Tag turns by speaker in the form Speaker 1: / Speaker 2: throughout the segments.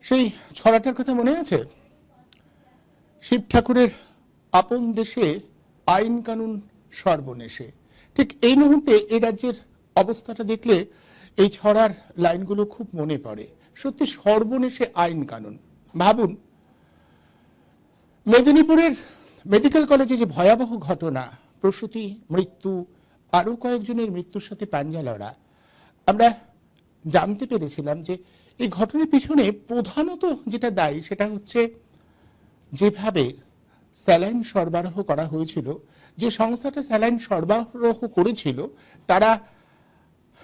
Speaker 1: সেই ছড়াটার কথা মনে আছে? শিব ঠাকুরের আপন দেশে আইন কানুন সর্বনেশে। ঠিক এই মুহূর্তে এই রাজ্যের অবস্থাটা দেখলে এই ছড়ার লাইনগুলো খুব মনে পড়ে। সত্যি সর্বনেশে আইন কানুন। ভাবুন, মেদিনীপুরের মেডিকেল কলেজে যে ভয়াবহ ঘটনা, প্রসূতি মৃত্যু, আরো কয়েকজনের মৃত্যুর সাথে পাঞ্জা লড়া, আমরা জানতে পেরেছিলাম যে এই ঘটনার পিছনে প্রধানত যেটা দায়ী সেটা হচ্ছে যেভাবে স্যালাইন সরবরাহ করা হয়েছিল। যে সংস্থাটা স্যালাইন সরবরাহ করেছিল তারা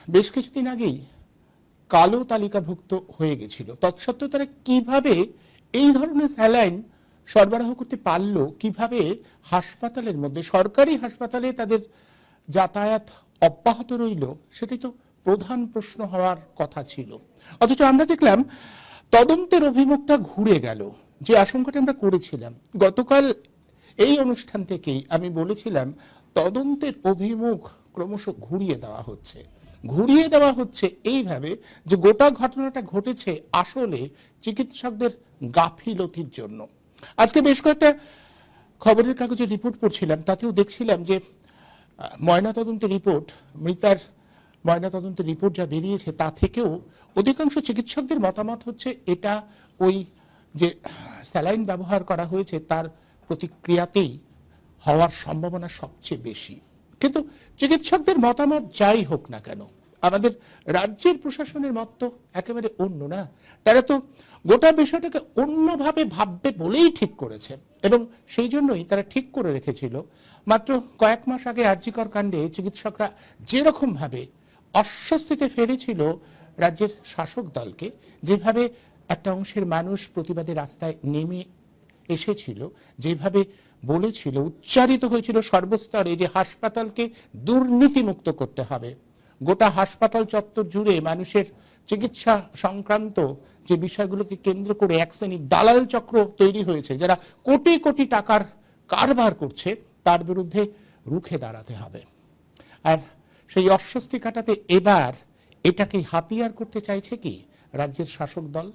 Speaker 1: বেশ কিছুদিন আগেই কালো তালিকাভুক্ত হয়ে গেছিল। তৎসত্ত্বেও তারা কিভাবে এই ধরনের স্যালাইন সরবরাহ করতে পারলো, কিভাবে হাসপাতালের মধ্যে, সরকারি হাসপাতালে তাদের যাতায়াত অব্যাহত রইল, সেটাই তো প্রধান প্রশ্ন হওয়ার কথা ছিল। অথচ আমরা দেখলাম তদন্তের অভিমুখটা ঘুরে গেল। যে আশঙ্কাটা আমরা করেছিলাম গতকাল এই অনুষ্ঠান থেকেই আমি বলেছিলাম, তদন্তের অভিমুখ ক্রমশ ঘুরিয়ে দেওয়া হচ্ছে এইভাবে যে গোটা ঘটনাটা ঘটেছে আসলে চিকিৎসকদের গাফিলতির জন্য। আজকে বেশ কয়েকটা খবরের কাগজে রিপোর্ট পড়ছিলাম, তাতেও দেখছিলাম যে ময়নাতদন্ত রিপোর্ট, মৃতার ময়নাতদন্ত রিপোর্ট যা বেরিয়েছে তা থেকেও অধিকাংশ চিকিৎসকদের মতামত হচ্ছে এটা ওই যে স্যালাইন ব্যবহার করা হয়েছে তার প্রতিক্রিয়াতেই হওয়ার সম্ভাবনা সবচেয়ে বেশি। কিন্তু চিকিৎসকদের মতামত যাই হোক না কেন, আমাদের রাজ্যের প্রশাসনের মত তো একেবারে অন্য না। তারা তো গোটা বিষয়টাকে অন্যভাবে ভাববে বলেই ঠিক করেছে, এবং সেই জন্যই তারা ঠিক করে রেখেছিল মাত্র কয়েক মাস আগে আরজিকর কাণ্ডে চিকিৎসকরা যেরকম ভাবে অস্বস্তিতে ফেলেছিল রাজ্যের শাসক দলকে, যেভাবে একটা অংশের মানুষ প্রতিবাদের রাস্তায় নেমে এসেছিল, যেভাবে বলেছিল, উচ্চারিত হয়েছিল সর্বস্তরে যে হাসপাতালকে দুর্নীতিমুক্ত করতে হবে। গোটা হাসপাতাল চত্বর জুড়ে মানুষের চিকিৎসা সংক্রান্ত যে বিষয়গুলোকে কেন্দ্র করে এক শ্রেণীর দালাল চক্র তৈরি হয়েছে, যারা কোটি কোটি টাকার কারবার করছে, তার বিরুদ্ধে রুখে দাঁড়াতে হবে। আর সেই অস্বস্তি কাটাতে এবার এটাকে হাতিয়ার করতে চাইছে কি রাজ্যের শাসক দল?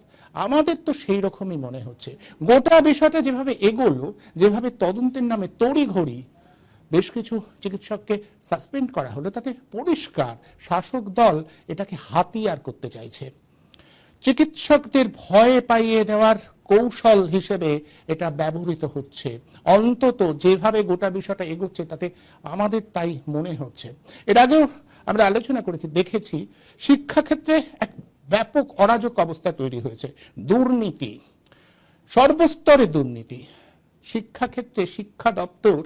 Speaker 1: আমাদের তো সেই রকমই মনে হচ্ছে। গোটা বিষয়টা যেভাবে এগোলো, যেভাবে তদন্তের নামে তড়িঘড়ি বেশ কিছু চিকিৎসককে সাসপেন্ড করা হলো, তাতে পরিষ্কার শাসক দল এটাকে হাতিয়ার করতে চাইছে। চিকিৎসকদের ভয় পাইয়ে দেওয়ার কৌশল হিসেবে এটা ব্যবহৃত হচ্ছে। অন্তত যেভাবে গোটা বিষয়টা এগোচ্ছে তাতে আমাদের তাই মনে হচ্ছে। এর আগেও আমরা আলোচনা করেছি, দেখেছি শিক্ষাক্ষেত্রে এক ব্যাপক অরাজক অবস্থা তৈরি হয়েছে। দুর্নীতি, সর্বস্তরে দুর্নীতি। শিক্ষাক্ষেত্রে শিক্ষা দপ্তর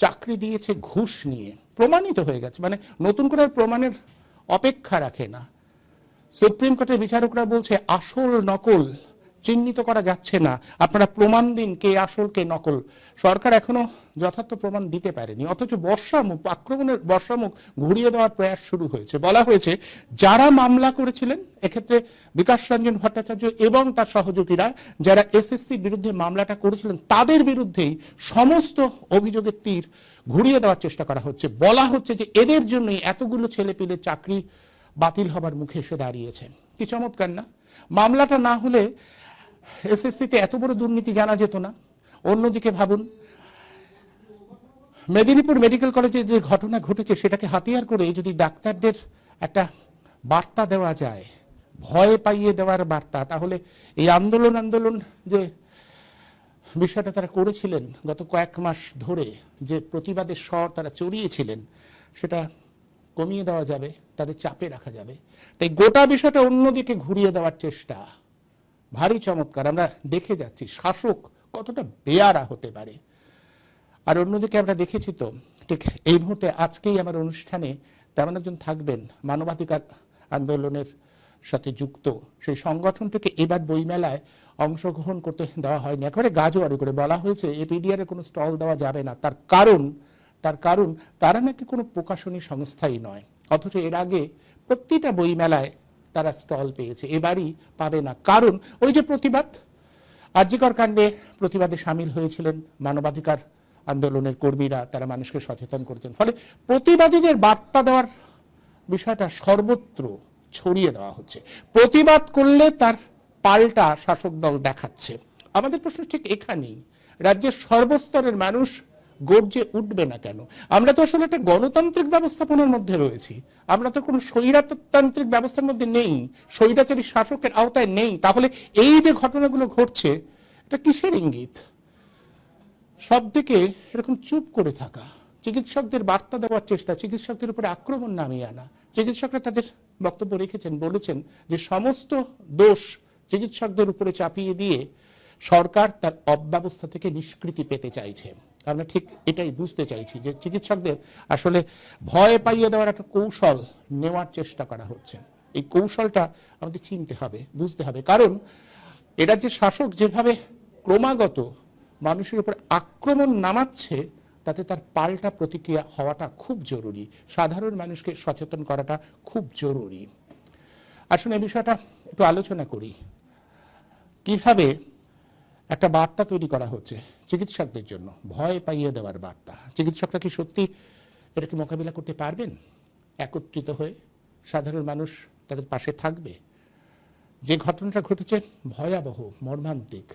Speaker 1: চাকরি দিয়েছে ঘুষ নিয়ে, প্রমাণিত হয়ে গেছে। মানে নতুন করে প্রমাণের অপেক্ষা রাখে না। সুপ্রিম কোর্টের বিচারকরা বলছে আসল নকল চিহ্নিত করা যাচ্ছে না, আপনারা প্রমাণ দিন কে আসল কে নকল। সরকার এখনো যথার্থ প্রমাণ দিতে পারেনি, অথচ বর্ষামুখ, আক্রমণের বর্ষামুখ ঘুরিয়ে দেওয়ার প্রয়াস শুরু হয়েছে। বলা হয়েছে যারা মামলা করেছিলেন, এক্ষেত্রে বিকাশ রঞ্জন ভট্টাচার্য এবং তার সহযোগীরা যারা এসএসসির বিরুদ্ধে মামলাটা করেছিলেন, তাদের বিরুদ্ধেই সমস্ত অভিযোগের তীর ঘুরিয়ে দেওয়ার চেষ্টা করা হচ্ছে। বলা হচ্ছে যে এদের জন্যই এতগুলো ছেলেপিলে চাকরি বাতিল হবার মুখে এসে দাঁড়িয়েছে। কি চমৎকার না? মামলাটা না হলে এসএসসিতে এত বড় দুর্নীতি জানা যেত না। অন্যদিকে ভাবুন, মেদিনীপুর মেডিকেল কলেজে যে ঘটনা ঘটেছে সেটাকে হাতিয়ার করে যদি ডাক্তারদের একটা বার্তা দেওয়া যায়, ভয় পাইয়ে দেওয়ার বার্তা, তাহলে এই আন্দোলন যে বিষয়টা তারা করেছিলেন গত কয়েক মাস ধরে, যে প্রতিবাদের স্বর তারা চড়িয়েছিলেন, সেটা কমিয়ে দেওয়া যাবে, তাদের চাপে রাখা যাবে। তাই গোটা বিষয়টা অন্যদিকে ঘুরিয়ে দেওয়ার চেষ্টা ভারী চমৎকার। আমরা দেখে যাচ্ছি শাসক কতটা বেয়ারা হতে পারে। আর অন্যদিকে আমরা দেখেছি তো ঠিক এই মুহূর্তে আজকেই আমার অনুষ্ঠানে তেমন একজন থাকবেন মানবাধিকার আন্দোলনের সাথে যুক্ত। সেই সংগঠনটিকে এবার বইমেলায় অংশগ্রহণ করতে দেওয়া হয়নি, একেবারে গাজোয়ারি করে বলা হয়েছে এপিডিআর এর কোনো স্টল দেওয়া যাবে না। তার কারণ তারা নাকি কোনো প্রকাশনী সংস্থাই নয়, অথচ এর আগে প্রতিটা বইমেলায় তারা স্টল পেয়েছে, এবারই পাবে না। কারণ ওই যে প্রতিবাদ, আরজিকর কাণ্ডে প্রতিবাদে সামিল হয়েছিলেন মানবাধিকার আন্দোলনের কর্মীরা, তারা মানুষকে সচেতন করেছেন। ফলে প্রতিবাদীদের বার্তা দেওয়ার বিষয়টা সর্বত্র ছড়িয়ে দেওয়া হচ্ছে। প্রতিবাদ করলে তার পাল্টা শাসক দল দেখাচ্ছে। আমাদের প্রশ্ন ঠিক এখানেই, রাজ্যের সর্বস্তরের মানুষ গর্জে উঠবে না কেন? আমরা তো আসলে একটা গণতান্ত্রিক ব্যবস্থাপনার মধ্যে রয়েছি, আমরা তো কোনো স্বৈরতান্ত্রিক ব্যবস্থার মধ্যে নেই, স্বৈরাচারী শাসকের আওতায় নেই। তাহলে এই যে ঘটনাগুলো ঘটছে, এটা কিসের ইঙ্গিত? সব দিকে এরকম চুপ করে থাকা, চিকিৎসকদের বার্তা দেওয়ার চেষ্টা, চিকিৎসকদের উপরে আক্রমণ নামিয়ে আনা। চিকিৎসকরা তাদের বক্তব্য রেখেছেন, বলেছেন যে সমস্ত দোষ চিকিৎসকদের উপরে চাপিয়ে দিয়ে সরকার তার অব্যবস্থা থেকে নিষ্কৃতি পেতে চাইছে। আমরা ঠিক এটাই বুঝতে চাইছি যে চিকিৎসকদের আসলে ভয় পাইয়ে দেওয়ার একটা কৌশল নেওয়ার চেষ্টা করা হচ্ছে। এই কৌশলটা আমাদের চিনতে হবে, বুঝতে হবে। কারণ এরা যে শাসক যেভাবে ক্রমাগত মানুষের উপর আক্রমণ নামাচ্ছে, তাতে তার পাল্টা প্রতিক্রিয়া হওয়াটা খুব জরুরি, সাধারণ মানুষকে সচেতন করাটা খুব জরুরি। আসুন এই বিষয়টা একটু আলোচনা করি। কিভাবে একটা বার্তা তৈরি করা হচ্ছে চিকিৎসকদের জন্য, ভয় পাইয়ে দেওয়ার বার্তা। চিকিৎসকরা কি সত্যি এটাকে মোকাবিলা করতে পারবেন? একত্রিত হয়ে সাধারণ মানুষ তাদের পাশে থাকবে? যে ঘটনাটা ঘটেছে ভয়াবহ, মর্মান্তিক,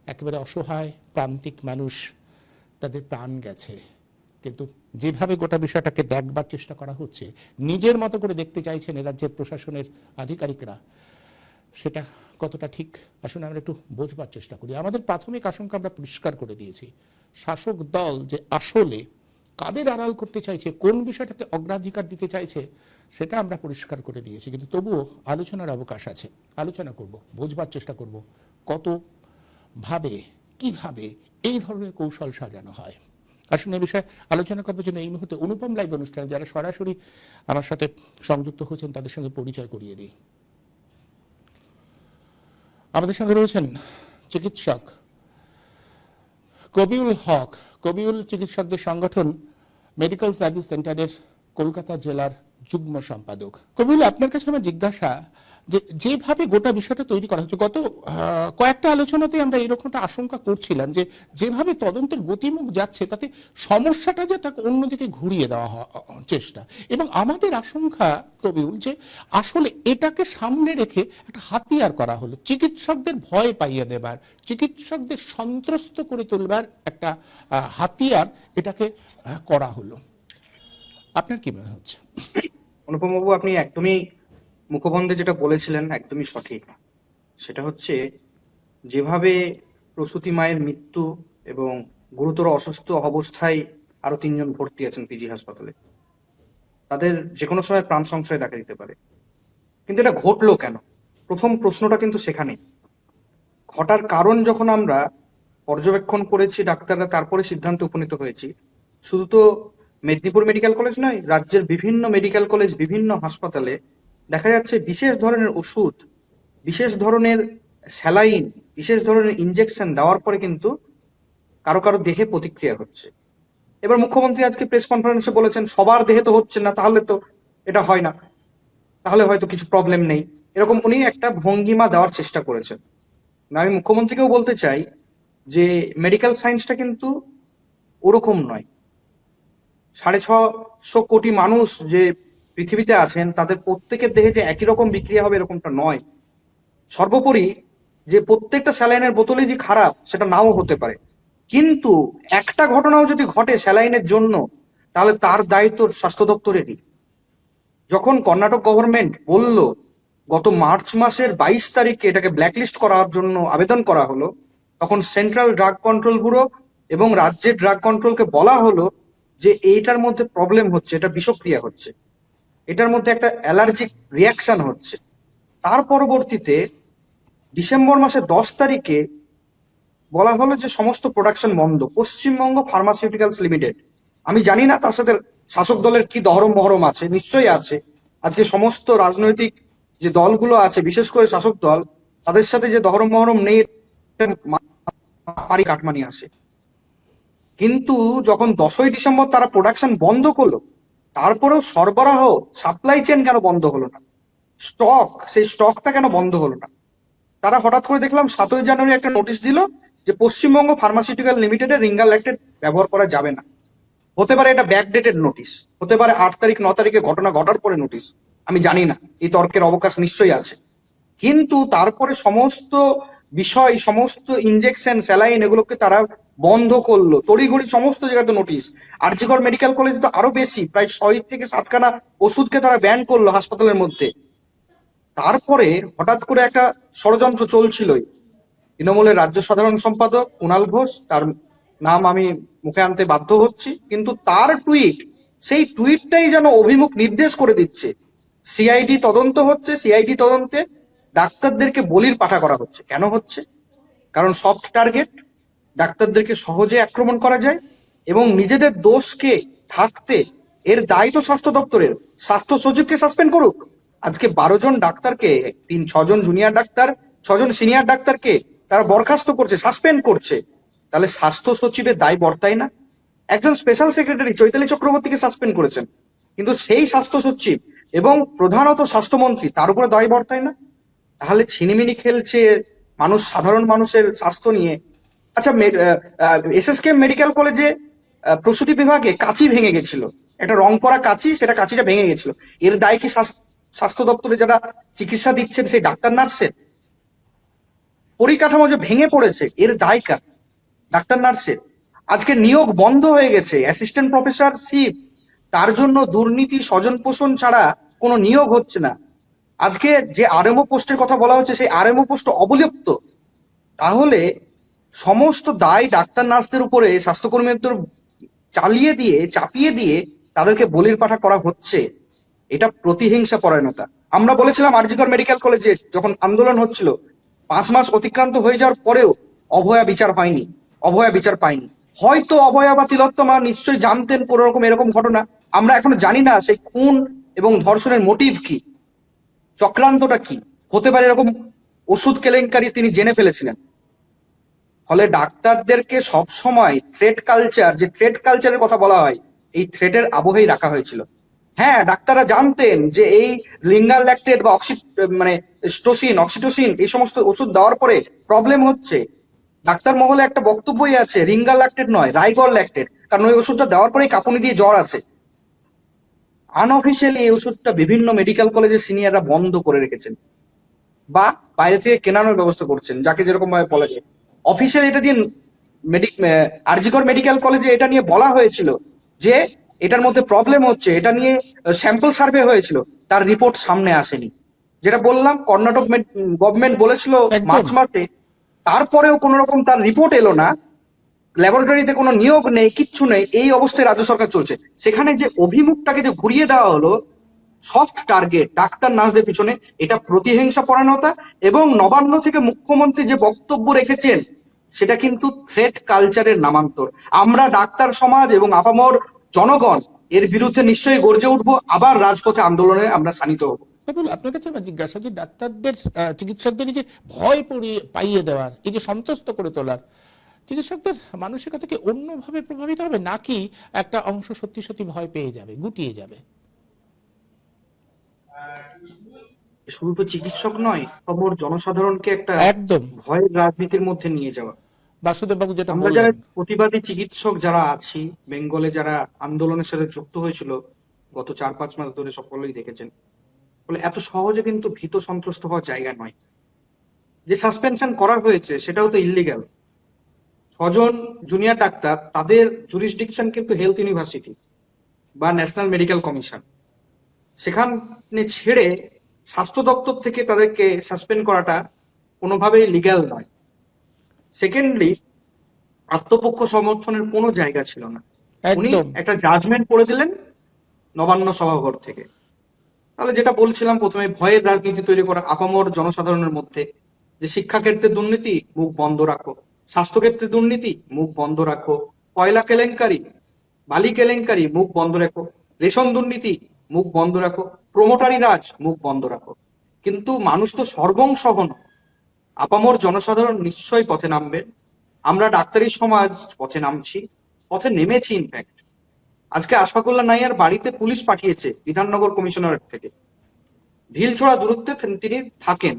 Speaker 1: একেবারে অসহায় প্রান্তিক মানুষ, তাদের প্রাণ গেছে। কিন্তু যেভাবে গোটা বিষয়টাকে দেখবার চেষ্টা করা হচ্ছে, নিজের মতো করে দেখতে চাইছেন রাজ্যের প্রশাসনের আধিকারিকরা, সেটা কতটা ঠিক আসুন আমরা একটু বোঝবার চেষ্টা করি। আমাদের প্রাথমিক আশঙ্কা আমরা পরিষ্কার করে দিয়েছি, শাসক দল যে আসলে কাদের আড়াল করতে চাইছে, কোন বিষয়টাকে অগ্রাধিকার দিতে চাইছে, সেটা আমরা পরিষ্কার করে দিয়েছি। কিন্তু তবুও আলোচনার অবকাশ আছে, আলোচনা করব, বোঝবার চেষ্টা করব কত ভাবে কিভাবে এই ধরনের কৌশল সাজানো হয়। আসুন এই বিষয়ে আলোচনা করবার জন্য এই মুহূর্তে অনুপম লাইভ অনুষ্ঠানে যারা সরাসরি আমার সাথে সংযুক্ত হয়েছেন তাদের সঙ্গে পরিচয় করিয়ে দিই। আমাদের সঙ্গে রয়েছেন চিকিৎসক কবিউল হক। কবিউল চিকিৎসকদের সংগঠন মেডিকেল সার্ভিস সেন্টারের কলকাতা জেলার যুগ্ম সম্পাদক। কবিউল, আপনার কাছে আমার জিজ্ঞাসা, যে যেভাবে গোটা বিষয়টা তৈরি করা হচ্ছে, গত কয়েকটা আলোচনাতে আমরা এরকমটা আশঙ্কা করছিলাম যে যেভাবে তদন্তের গতিমুখ যাচ্ছে, তাতে সমস্যাটা যে তাকে অন্যদিকে ঘুরিয়ে দেওয়া চেষ্টা। এবং আমাদের আশঙ্কা কবিউল, যে আসলে এটাকে সামনে রেখে একটা হাতিয়ার করা হলো, চিকিৎসকদের ভয় পাইয়ে দেবার, চিকিৎসকদের সন্ত্রস্ত করে তুলবার একটা হাতিয়ার এটাকে করা হলো। আপনার কি মনে হচ্ছে?
Speaker 2: অনুপম বাবু, আপনি একদমই মুখবন্ধে যেটা বলেছিলেন একদমই সঠিক। সেটা হচ্ছে যেভাবে প্রসূতি মায়ের মৃত্যু এবং গুরুতর অসুস্থ অবস্থায় আরো 3জন ভর্তি আছেন পিজি হাসপাতালে, তাদের যে কোনো সময় প্রাণ সংশয় দেখা দিতে পারে। কিন্তু এটা ঘটলো কেন? প্রথম প্রশ্নটা কিন্তু সেখানেই। ঘটার কারণ যখন আমরা পর্যবেক্ষণ করেছি ডাক্তাররা, তারপরে সিদ্ধান্তে উপনীত হয়েছি। শুধু তো মেদিনীপুর মেডিকেল কলেজ নয়, রাজ্যের বিভিন্ন মেডিকেল কলেজ, বিভিন্ন হাসপাতালে দেখা যাচ্ছে বিশেষ ধরনের ওষুধ, বিশেষ ধরনের স্যালাইন, বিশেষ ধরনের ইনজেকশন দেওয়ার পরে কিন্তু কারো কারো দেহে প্রতিক্রিয়া হচ্ছে। এবার মুখ্যমন্ত্রী আজকে প্রেস কনফারেন্সে বলেছেন সবার দেহে তো হচ্ছে না, তাহলে তো এটা হয় না, তাহলে হয়তো কিছু প্রবলেম নেই, এরকম উনি একটা ভঙ্গিমা দেওয়ার চেষ্টা করেছেন। আমি মুখ্যমন্ত্রীকেও বলতে চাই যে মেডিকেল সায়েন্সটা কিন্তু ওরকম নয়। 650 কোটি মানুষ যে পৃথিবীতে আছেন, তাদের প্রত্যেকের দেহে যে একই রকম বিক্রিয়া হবে এরকমটা নয়। সর্বোপরি যে প্রত্যেকটা স্যালাইনের বোতলই যে খারাপ সেটা নাও হতে পারে, কিন্তু একটা ঘটনাও যদি ঘটে স্যালাইনের জন্য, তাহলে তার দায়িত্ব স্বাস্থ্য দপ্তরেরই। যখন কর্ণাটক গভর্নমেন্ট বলল গত মার্চ মাসের 22 তারিখে এটাকে ব্ল্যাকলিস্ট করার জন্য আবেদন করা হলো, তখন সেন্ট্রাল ড্রাগ কন্ট্রোল ব্যুরো এবং রাজ্যের ড্রাগ কন্ট্রোলকে বলা হলো যে এইটার মধ্যে প্রবলেম হচ্ছে, এটা বিষক্রিয়া হচ্ছে, এটার মধ্যে একটা অ্যালার্জিক রিয়াকশন হচ্ছে। তার পরবর্তীতে ডিসেম্বর মাসের 10 তারিখে বলা হলো যে সমস্ত প্রোডাকশন বন্ধ, পশ্চিমবঙ্গ ফার্মাসিউটিক্যালস লিমিটেড। আমি জানি না তার সাথে শাসক দলের কি দহরম মহরম আছে, নিশ্চয়ই আছে। আজকে সমস্ত রাজনৈতিক যে দলগুলো আছে, বিশেষ করে শাসক দল, তাদের সাথে যে দহরম মহরম নেই পারি কাটমানি আসে। কিন্তু যখন 10ই ডিসেম্বর তারা প্রোডাকশন বন্ধ করলো, তারপরেও সরবরাহ, সাপ্লাই চেন কেন বন্ধ হলো না? স্টক, সেই স্টকটা কেন বন্ধ হলো না? তারা হঠাৎ করে দেখলাম 7ই জানুয়ারি একটা নোটিশ দিল যে পশ্চিমবঙ্গ ফার্মাসিউটিক্যাল লিমিটেডের রিঙ্গাল ল্যাকটেট ব্যবহার করা যাবে না। হতে পারে এটা ব্যাকডেটেড নোটিশ, হতে পারে 8 তারিখ 9 তারিখে ঘটনা ঘটার পরে নোটিশ, আমি জানি না, এই তর্কের অবকাশ নিশ্চয়ই আছে। কিন্তু তারপরে সমস্ত বিষয়, সমস্ত ইনজেকশন, স্যালাইন এগুলোকে তারা বন্ধ করলো, তড়িঘড়ি সমস্ত জায়গাতে নোটিশ। জি কর মেডিকেল কলেজে তো আরো বেশি, প্রায় 6 থেকে 7খানা ওষুধকে তারা ব্যান করলো হাসপাতালের মধ্যে। তারপরে হঠাৎ করে একটা ষড়যন্ত্র চলছিলই। তৃণমূলের রাজ্য সাধারণ সম্পাদক কুণাল ঘোষ, তার নাম আমি মুখে আনতে বাধ্য হচ্ছি, কিন্তু তার টুইট, সেই টুইটটাই যেন অভিমুখ নির্দেশ করে দিচ্ছে। সিআইডি তদন্ত হচ্ছে, সিআইডি তদন্তে ডাক্তারদেরকে বলির পাঠা করা হচ্ছে। কেন হচ্ছে? কারণ সফট টার্গেট, ডাক্তারদেরকে সহজে আক্রমণ করা যায় এবং নিজেদের দোষকে ঢাকতে এর দায় তো স্বাস্থ্য দপ্তরের। স্বাস্থ্য সচিবকে সাসপেন্ড করুক। আজকে 12জন ডাক্তারকে, 6জন জুনিয়র ডাক্তার, 6জন সিনিয়র ডাক্তারকে তারা বরখাস্ত করছে, সাসপেন্ড করছে। তাহলে স্বাস্থ্য সচিবের দায় বর্তায় না? একজন স্পেশাল সেক্রেটারি চৈতালি চক্রবর্তীকে সাসপেন্ড করেছেন, কিন্তু সেই স্বাস্থ্য সচিব এবং প্রধানত স্বাস্থ্যমন্ত্রী, তার উপরে দায় বর্তায় না? তাহলে ছিনিমিনি খেলছে মানুষ, সাধারণ মানুষের স্বাস্থ্য নিয়ে। আচ্ছা, এসএসকে মেডিকেল কলেজে প্রসূতি বিভাগে কাঁচি ভেঙে গেছিল, একটা রং করা কাঁচি, সেটা কাঁচিটা ভেঙে গেছিল। এর দায় কি স্বাস্থ্য দপ্তরে যারা চিকিৎসা দিচ্ছেন সেই ডাক্তার নার্সের? পরিকাঠামো যে ভেঙে পড়েছে, এর দায় কার? ডাক্তার নার্সের। আজকে নিয়োগ বন্ধ হয়ে গেছে, অ্যাসিস্ট্যান্ট প্রফেসর শিপ, তার জন্য দুর্নীতি, স্বজন পোষণ ছাড়া কোনো নিয়োগ হচ্ছে না। আজকে যে আরএমও পোস্টের কথা বলা হচ্ছে, সেই আরএমও পোস্ট অবলুপ্ত। তাহলে সমস্ত দায় ডাক্তার নার্সদের উপরে, স্বাস্থ্যকর্মীদের চালিয়ে দিয়ে, চাপিয়ে দিয়ে তাদেরকে বলির পাঠা করা হচ্ছে। এটা প্রতিহিংসা পরায়ণতা। আমরা বলেছিলাম জি কর মেডিকেল কলেজে যখন আন্দোলন হচ্ছিল, 5 মাস অতিক্রান্ত হয়ে যাওয়ার পরেও অভয়া বিচার হয়নি, অভয়া বিচার পায়নি। হয়তো অভয়া বা তিলোত্তমা নিশ্চয়ই জানতেন কোনো রকম এরকম ঘটনা, আমরা এখনো জানি না সেই খুন এবং ধর্ষণের মোটিভ কি, চক্রান্তটা কি হতে পারে। এরকম ওষুধ কেলেঙ্কারি তিনি জেনে ফেলেছিলেন। ফলে ডাক্তারদেরকে সব সময় থ্রেট কালচার, যে থ্রেট কালচারের কথা বলা হয়, এই থ্রেটের আবহেই রাখা হয়েছিল। হ্যাঁ, ডাক্তাররা জানতেন যে এই লিঙ্গাল ল্যাকটেট বা মানে অক্সিটোসিন এই সমস্ত ওষুধ দেওয়ার পরে প্রবলেম হচ্ছে। ডাক্তার মহলে একটা বক্তব্যই আছে, রিঙ্গাল ল্যাকটেট নয়, রাইগর ল্যাকটেট, কারণ ওই ওষুধটা দেওয়ার পরেই কাঁপুনি দিয়ে জ্বর আছে। আনঅফিসিয়ালি এই ওষুধটা বিভিন্ন মেডিকেল কলেজের সিনিয়ররা বন্ধ করে রেখেছেন বা বাইরে থেকে কেনানোর ব্যবস্থা করছেন, যাকে যেরকম ভাবে বলা যায়। অফিসিয়াল এটা দিয়ে জি কর মেডিকেল কলেজে এটা নিয়ে বলা হয়েছিল যে এটার মধ্যে প্রবলেম হচ্ছে, এটা নিয়ে স্যাম্পল সার্ভে হয়েছিল, তার রিপোর্ট সামনে আসেনি। যেটা বললাম, কর্ণাটক গভর্নমেন্ট বলেছিল
Speaker 1: একদম।
Speaker 2: মার্চ মাসে, তারপরেও কোন রকম তার রিপোর্ট এলো না, ল্যাবরেটরিতে কোনো নিয়োগ নেই, কিচ্ছু নেই, এই অবস্থায় রাজ্য সরকার চলছে। সেখানে যে অভিমুখটাকে যে ঘুরিয়ে দেওয়া হলো সফট টার্গেট ডাক্তার নার্সদের পিছনে, এটা প্রতিহিংসা পরায়ণতা। এবং নবান্ন থেকে মুখ্যমন্ত্রী যে বক্তব্য রেখেছেন, সেটা কিন্তু থ্রেট কালচারের নামান্তর। আমরা ডাক্তার সমাজ এবং আপামর জনগণ এর বিরুদ্ধে নিশ্চয়ই গর্জে উঠবো, আবার রাজপথে আন্দোলনে আমরা শানিত হব।
Speaker 1: তবে আপনার কাছে আমার জিজ্ঞাসা, যে ডাক্তারদের চিকিৎসকদের এই যে ভয় পাইয়ে দেওয়ার, এই যে সন্ত্রস্ত করে তোলার, চিকিৎসকদের মানসিকতা কি অন্যভাবে প্রভাবিত হবে, নাকি একটা অংশ সত্যি সত্যি ভয় পেয়ে যাবে, গুটিয়ে যাবে?
Speaker 2: শুধু তো চিকিৎসক নয়, খবর জনসাধারণকে একটা
Speaker 1: একদম।
Speaker 2: ভয়ের রাজনীতির মধ্যে নিয়ে যাওয়া।
Speaker 1: বাসুদেব বাবু যেটা
Speaker 2: আমরা যারা
Speaker 1: বললেন।
Speaker 2: প্রতিবাদী চিকিৎসক যারা আছি, বেঙ্গলে যারা আন্দোলনের সাথে যুক্ত হয়েছিল গত 4-5 মাস ধরে, সকলেই দেখেছেন। ফলে এত সহজে কিন্তু ভীত সন্ত্রস্ত হওয়ার জায়গা নয়। যে সাসপেনশন করা হয়েছে সেটাও তো ইল্লিগাল। 6জন জুনিয়র ডাক্তার, তাদের জুরিসডিকশন কিন্তু হেলথ ইউনিভার্সিটি বা ন্যাশনাল মেডিকেল কমিশন, সেখানে ছেড়ে স্বাস্থ্য দপ্তর থেকে তাদেরকে সাসপেন্ড করাটা কোনোভাবেই লিগ্যাল নয়। সেকেন্ডলি, আত্মপক্ষ সমর্থনের কোনো জায়গা ছিল না। উনি
Speaker 1: একদম।
Speaker 2: একটা জাজমেন্ট করে দিলেন নবান্ন সভাঘর থেকে। তাহলে যেটা বলছিলাম প্রথমে, ভয়ের রাজনীতি তৈরি করা আপামর জনসাধারণের মধ্যে, যে শিক্ষাক্ষেত্রে দুর্নীতি, মুখ বন্ধ রাখো; স্বাস্থ্যক্ষেত্রে দুর্নীতি, মুখ বন্ধ রাখো; কয়লা কেলেঙ্কারি, বালি কেলেঙ্কারি, মুখ বন্ধ রাখো; রেশন দুর্নীতি, মুখ বন্ধ রাখো; প্রমোটারি রাজ, মুখ বন্ধ রাখো। কিন্তু মানুষ তো সর্বংসহ নয়, আপামর জনসাধারণ নিশ্চয়ই পথে নামবে। আমরা ডাক্তারি সমাজ পথে নামছি, পথে নেমেছি। ইনফ্যাক্ট আজকে আশফাকুল্লাহ নাইয়ার বাড়িতে পুলিশ পাঠিয়েছে বিধাননগর কমিশনারেট থেকে। ঢিলছোড়া দূরত্বে তিনি থাকেন,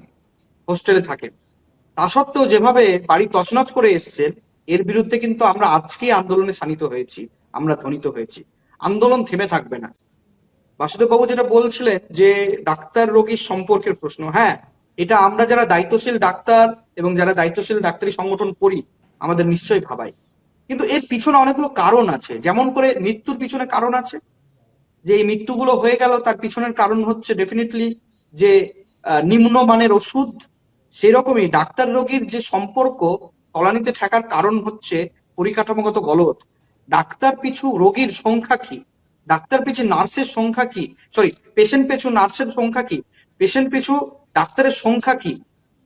Speaker 2: হোস্টেলে থাকেন। তা সত্ত্বেও যেভাবে বাড়ি তছনছ করে এসছেন, এর বিরুদ্ধে কিন্তু আমরা আজকেই আন্দোলনে শানিত হয়েছি, আমরা ধ্বনিত হয়েছি। আন্দোলন থেমে থাকবে না। বাসুদেব বাবু যেটা বলছিলেন যে ডাক্তার রোগীর সম্পর্কের প্রশ্ন, হ্যাঁ, এটা আমরা যারা দায়িত্বশীল ডাক্তার এবং যারা দায়িত্বশীল ডাক্তারি সংগঠন করি আমাদের নিশ্চয়ই ভাবায়। কিন্তু এর পিছনে অনেকগুলো কারণ আছে, যেমন করে মৃত্যুর পিছনে কারণ আছে, যে এই মৃত্যুগুলো হয়ে গেল তার পিছনের কারণ হচ্ছে ডেফিনেটলি যে নিম্নমানের ওষুধ। সেরকমই ডাক্তার রোগীর যে সম্পর্ক তলানিতে ঠেকার কারণ হচ্ছে পরিকাঠামোগত গলদ। ডাক্তার পিছু রোগীর সংখ্যা কি, ডাক্তার পিছু নার্সের সংখ্যা কি, পেশেন্ট পিছু নার্সের সংখ্যা কি, পেশেন্ট পিছু ডাক্তারের সংখ্যা কি,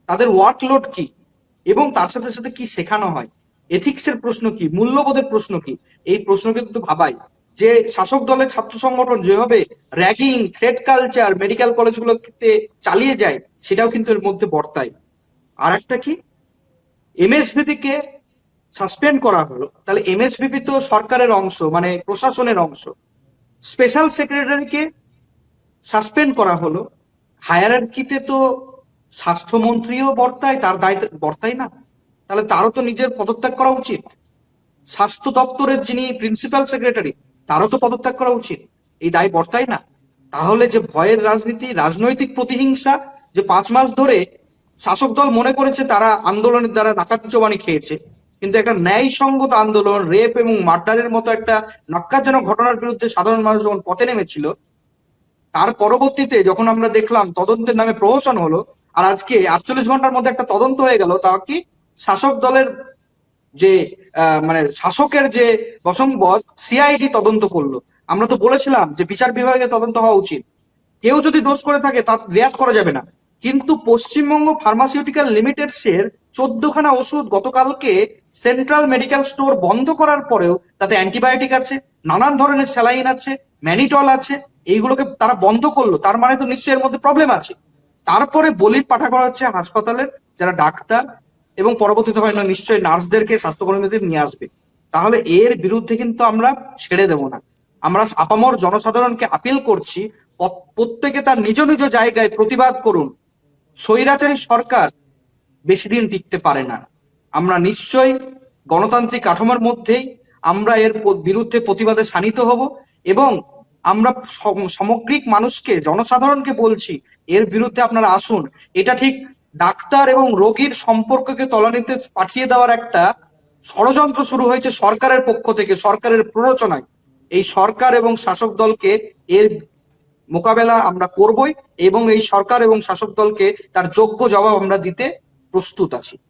Speaker 2: তাদের ওয়ার্কলোড কি, এবং তার সাথে সাথে কি শেখানো হয়, এথিক্সের প্রশ্ন কি, মূল্যবোধের প্রশ্ন কি, এই প্রশ্ন কিন্তু ভাবাই। যে শাসক দলের ছাত্র সংগঠন যেভাবে র্যাগিং, থ্রেড কালচার মেডিকেল কলেজগুলোতে চালিয়ে যায়, সেটাও কিন্তু এর মধ্যে বর্তায়। আর একটা কি, এমএসভিপি কে সাসপেন্ড করা হলো, তাহলে এমএসভিপি তো সরকারের অংশ, মানে প্রশাসনের অংশ। স্পেশাল সেক্রেটারিকে সাসপেন্ড করা হলো, হায়ারার্কিতে তো স্বাস্থ্যমন্ত্রীও বর্তায়, তার দায়িত্ব বর্তায় না, তাহলে তারও তো নিজের পদত্যাগ করা উচিত। স্বাস্থ্য দপ্তরের যিনি প্রিন্সিপাল সেক্রেটারি, তারও তো পদত্যাগ করা উচিত, এই দায় বর্তায় না। তাহলে যে ভয়ের রাজনীতি, রাজনৈতিক প্রতিহিংসা, যে 5 মাস ধরে শাসক দল মনে করেছে তারা আন্দোলনের দ্বারা নাকাচ্চবানি খেয়েছে, কিন্তু একটা ন্যায়সঙ্গত আন্দোলন, রেপ এবং মার্ডারের মতো একটা ন্যক্কারজনক ঘটনার বিরুদ্ধে সাধারণ মানুষ যখন পথে নেমেছিল, তার পরবর্তীতে যখন আমরা দেখলাম তদন্তের নামে প্রহসন হলো, আর আজকে 48 ঘন্টার মধ্যে একটা তদন্ত হয়ে গেল, তা কি শাসক দলের যে মানে শাসকের যে বসংবদ সিআইডি তদন্ত করলো। আমরা তো বলেছিলাম যে বিচার বিভাগে তদন্ত হওয়া উচিত, কেউ যদি দোষ করে থাকে তার রেয়াত করা যাবে না। কিন্তু পশ্চিমবঙ্গ ফার্মাসিউটিক্যাল লিমিটেডস এর 14খানা ওষুধ গতকালকে সেন্ট্রাল মেডিকেল স্টোর বন্ধ করার পরেও তাতে অ্যান্টিবায়োটিক আছে, নানান ধরনের স্যালাইন আছে, ম্যানিটল আছে, এইগুলোকে তারা বন্ধ করলো, তার মানে তো নিশ্চয়ই এর মধ্যে প্রবলেম আছে। তারপরে বলির পাঠা করা হচ্ছে হাসপাতালের যারা ডাক্তার এবং পরবর্তীতে হয় না নিশ্চয়ই নার্সদেরকে, স্বাস্থ্যকর্মীদের নিয়ে আসবে। তাহলে এর বিরুদ্ধে কিন্তু আমরা ছেড়ে দেব না। আমরা আপামর জনসাধারণকে আপিল করছি, প্রত্যেকে তার নিজ নিজ জায়গায় প্রতিবাদ করুন। স্বৈরাচারী সরকার বেশি দিন টিকতে পারে না। আমরা নিশ্চয়ই গণতান্ত্রিক কাঠামোর মধ্যেই আমরা এর বিরুদ্ধে প্রতিবাদে শানিত হব, এবং আমরা সামগ্রিক মানুষকে, জনসাধারণকে বলছি এর বিরুদ্ধে আপনারা আসুন। এটা ঠিক ডাক্তার এবং রোগীর সম্পর্ককে তলানিতে পাঠিয়ে দেওয়ার একটা ষড়যন্ত্র শুরু হয়েছে সরকারের পক্ষ থেকে, সরকারের প্ররোচনায়। এই সরকার এবং শাসক দলকে এর মোকাবেলা আমরা করবই, এবং এই সরকার এবং শাসক দলকে তার যোগ্য জবাব আমরা দিতে প্রস্তুত আছি।